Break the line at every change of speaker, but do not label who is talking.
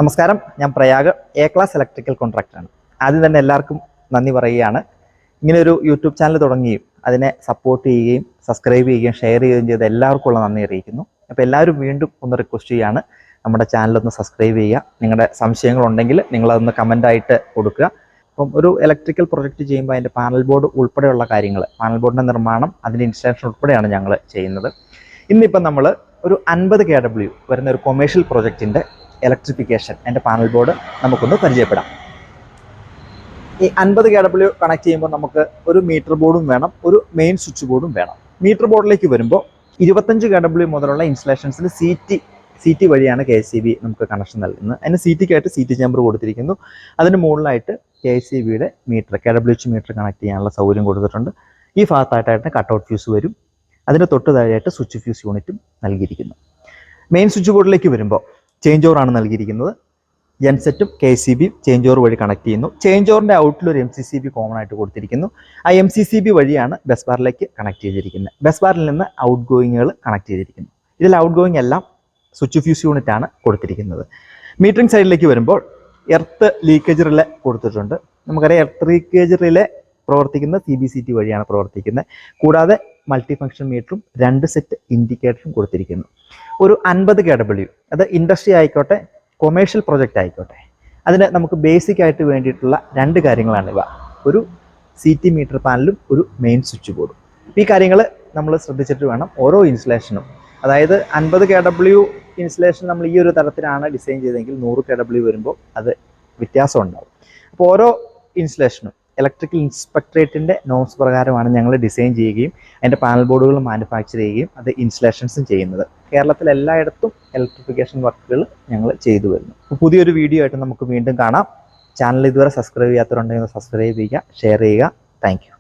നമസ്കാരം, ഞാൻ പ്രയാഗ്, A class electrical കോൺട്രാക്ടറാണ്. ആദ്യം തന്നെ എല്ലാവർക്കും നന്ദി പറയുകയാണ്. ഇങ്ങനെ ഒരു യൂട്യൂബ് ചാനൽ തുടങ്ങുകയും അതിനെ സപ്പോർട്ട് ചെയ്യുകയും സബ്സ്ക്രൈബ് ചെയ്യുകയും ഷെയർ ചെയ്യുകയും ചെയ്ത് എല്ലാവർക്കും ഉള്ള നന്ദി അറിയിക്കുന്നു. അപ്പോൾ എല്ലാവരും വീണ്ടും ഒന്ന് റിക്വസ്റ്റ് ചെയ്യുകയാണ്, നമ്മുടെ ചാനലൊന്ന് സബ്സ്ക്രൈബ് ചെയ്യുക. നിങ്ങളുടെ സംശയങ്ങളുണ്ടെങ്കിൽ നിങ്ങളതൊന്ന് കമൻ്റായിട്ട് കൊടുക്കുക. അപ്പം ഒരു ഇലക്ട്രിക്കൽ പ്രൊജക്റ്റ് ചെയ്യുമ്പോൾ അതിൻ്റെ പാനൽ ബോർഡ് ഉൾപ്പെടെയുള്ള കാര്യങ്ങൾ, പാനൽ ബോർഡിൻ്റെ നിർമ്മാണം, അതിൻ്റെ ഇൻസ്റ്റാളേഷൻ ഉൾപ്പെടെയാണ് ഞങ്ങൾ ചെയ്യുന്നത്. ഇന്നിപ്പം നമ്മൾ ഒരു 50 kW വരുന്ന ഒരു കൊമേഴ്ഷ്യൽ പ്രൊജക്റ്റിൻ്റെ ഇലക്ട്രിഫിക്കേഷൻ, എൻ്റെ പാനൽ ബോർഡ് നമുക്കൊന്ന് പരിചയപ്പെടാം. ഈ 50 kW കണക്ട് ചെയ്യുമ്പോൾ നമുക്ക് ഒരു മീറ്റർ ബോർഡും വേണം, ഒരു മെയിൻ സ്വിച്ച് ബോർഡും വേണം. മീറ്റർ ബോർഡിലേക്ക് വരുമ്പോൾ 25 kW മുതലുള്ള ഇൻസ്റ്റലേഷൻസിന് സി ടി വഴിയാണ് KCB നമുക്ക് കണക്ഷൻ നൽകുന്നത്. അതിന് CTക്കായിട്ട് CT ചേമ്പർ കൊടുത്തിരിക്കുന്നു. അതിന് മുകളിലായിട്ട് KCBയുടെ മീറ്റർ, KWH മീറ്റർ കണക്ട് ചെയ്യാനുള്ള സൗകര്യം കൊടുത്തിട്ടുണ്ട്. ഈ ഭാഗത്തായിട്ടായിട്ട് കട്ടൗട്ട് ഫ്യൂസ് വരും. അതിന് തൊട്ട് താഴെയായിട്ട് സ്വിച്ച് ഫ്യൂസ് യൂണിറ്റും നൽകിയിരിക്കുന്നു. മെയിൻ സ്വിച്ച് ബോർഡിലേക്ക് വരുമ്പോൾ ചേഞ്ച് ഓവറാണ് നൽകിയിരിക്കുന്നത്. ജെൻസെറ്റും KCBയും ചേഞ്ച് ഓവർ വഴി കണക്ട് ചെയ്യുന്നു. ചേഞ്ച് ഓവറിൻ്റെ ഔട്ടിൽ ഒരു MCCB കോമൺ ആയിട്ട് കൊടുത്തിരിക്കുന്നു. ആ MCCB വഴിയാണ് ബസ് ബാറിലേക്ക് കണക്ട് ചെയ്തിരിക്കുന്നത്. ബസ് ബാറിൽ നിന്ന് ഔട്ട് ഗോയിങ്ങുകൾ കണക്ട് ചെയ്തിരിക്കുന്നു. ഇതിൽ ഔട്ട് ഗോയിങ് എല്ലാം സ്വിച്ച് ഫ്യൂസ് യൂണിറ്റ് ആണ് കൊടുത്തിരിക്കുന്നത്. മീറ്ററിംഗ് സൈഡിലേക്ക് വരുമ്പോൾ എർത്ത് ലീക്കേജ് റിലേ കൊടുത്തിട്ടുണ്ട്. നമുക്കറിയാം, എർത്ത് ലീക്കേജ് റിലേ പ്രവർത്തിക്കുന്ന CBCT വഴിയാണ് പ്രവർത്തിക്കുന്നത്. കൂടാതെ മൾട്ടി ഫംഗ്ഷൻ മീറ്ററും 2 സെറ്റ് ഇൻഡിക്കേറ്ററും കൊടുത്തിരിക്കുന്നു. ഒരു 50 kW, അത് ഇൻഡസ്ട്രി ആയിക്കോട്ടെ കൊമേഴ്ഷ്യൽ പ്രൊജക്റ്റ് ആയിക്കോട്ടെ, അതിന് നമുക്ക് ബേസിക് ആയിട്ട് വേണ്ടിയിട്ടുള്ള 2 കാര്യങ്ങളാണ് ഇവ. ഒരു CT മീറ്റർ പാനലും ഒരു മെയിൻ സ്വിച്ച് ബോർഡും. ഈ കാര്യങ്ങൾ നമ്മൾ ശ്രദ്ധിച്ചിട്ട് വേണം ഓരോ ഇൻസ്റ്റലേഷനും. അതായത് 50 kW ഇൻസ്റ്റലേഷൻ നമ്മൾ ഈ ഒരു തരത്തിലാണ് ഡിസൈൻ ചെയ്തതെങ്കിൽ 100 kW വരുമ്പോൾ അത് വ്യത്യാസം ഉണ്ടാവും. അപ്പോൾ ഓരോ ഇൻസ്റ്റലേഷനും ഇലക്ട്രിക്കൽ ഇൻസ്പെക്ടറേറ്റിൻ്റെ നോംസ് പ്രകാരമാണ് ഞങ്ങൾ ഡിസൈൻ ചെയ്യുകയും അതിൻ്റെ പാനൽ ബോർഡുകൾ മാനുഫാക്ചർ ചെയ്യുകയും അത് ഇൻസ്റ്റലേഷൻസും ചെയ്യുന്നത്. കേരളത്തിൽ എല്ലായിടത്തും ഇലക്ട്രിഫിക്കേഷൻ വർക്കുകൾ ഞങ്ങൾ ചെയ്തു വരുന്നു. പുതിയൊരു വീഡിയോ ആയിട്ട് നമുക്ക് വീണ്ടും കാണാം. ചാനൽ ഇതുവരെ സബ്സ്ക്രൈബ് ചെയ്യാത്തവരുണ്ടെങ്കിൽ സബ്സ്ക്രൈബ് ചെയ്യുക, ഷെയർ ചെയ്യുക. Thank you.